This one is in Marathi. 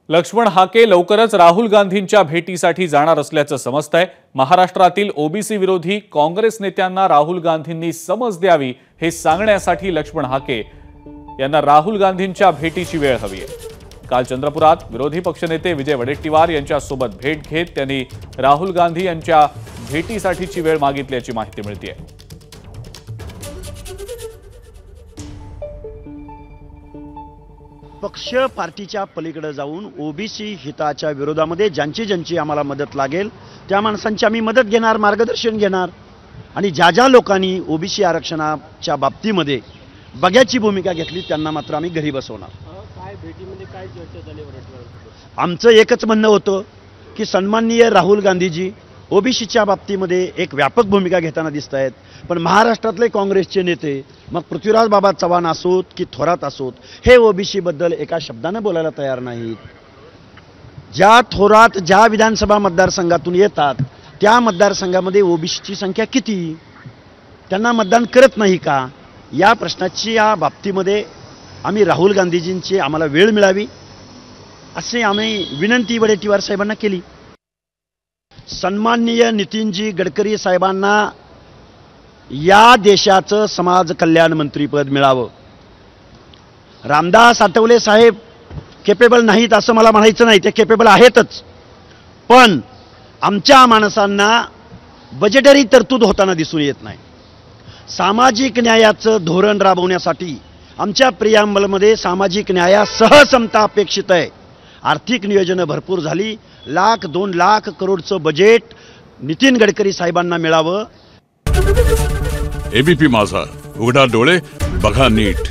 लक्ष्मण हाके लवकरच राहुल गांधींच्या भेटीसाठी जाणार असल्याचं समजतंय। महाराष्ट्रातील ओबीसी विरोधी काँग्रेस नेत्यांना राहुल गांधींनी समज द्यावी हे सांगण्यासाठी लक्ष्मण हाके यांना राहुल गांधींच्या भेटीची वेळ हवी आहे। काल चंद्रपुरात विरोधी पक्षनेते विजय वडेट्टीवार यांच्यासोबत भेट घेत त्यांनी राहुल गांधी यांच्या भेटीसाठीची वेळ मागितल्याची माहिती मिळते आहे। पक्ष पार्टीच्या पलीकडे जाऊन ओबीसी हिताच्या विरोधामध्ये ज्यांची आम्हाला मदत लागेल त्या माणसांची आम्ही मदत घेणार, मार्गदर्शन घेणार आणि ज्या लोकांनी ओबीसी आरक्षणाच्या बाबतीमध्ये बघ्याची भूमिका घेतली त्यांना मात्र आम्ही घरी बसवणार। काय भेटीमध्ये काय चर्चा झाली? आमचं एकच म्हणणं होतं की सन्माननीय राहुल गांधीजी ओबीसीच्या बाबतीमध्ये एक व्यापक भूमिका घेताना दिसत आहेत, पण महाराष्ट्रातले काँग्रेसचे नेते मग पृथ्वीराज बाबा चव्हाण असोत की थोरात असोत हे ओबीसी बद्दल एका शब्दाने बोलायला तयार नाहीत। ज्या थोरात ज्या विधानसभा मतदारसंघातून येतात त्या मतदारसंघामध्ये ओबीसीची संख्या किती, त्यांना मतदान करत नाही का, या प्रश्नाची या बाबतीमध्ये आम्ही राहुल गांधीजींची आम्हाला वेळ मिळावी असे आम्ही विनंती वडेट्टीवार साहेबांना केली। सन्माननीय नितीनजी गडकरी साहेबांना या देशाचं समाज कल्याण मंत्रीपद मिळावं। रामदास आठवले साहेब केपेबल नाहीत असं मला म्हणायचं नाही, ते केपेबल आहेतच, पण आमच्या माणसांना बजेटरी तरतूद होताना दिसून येत नाही। सामाजिक न्यायाचं धोरण राबवण्यासाठी आमच्या प्रियांबलमध्ये सामाजिक न्यायासह समता अपेक्षित आहे। आर्थिक नियोजन भरपूर झाली, 1,00,000-2 लाख करोडचं बजेट नितीन गडकरी साहेबांना मिळावं। एबीपी माझा, उघडा डोळे बघा नीट।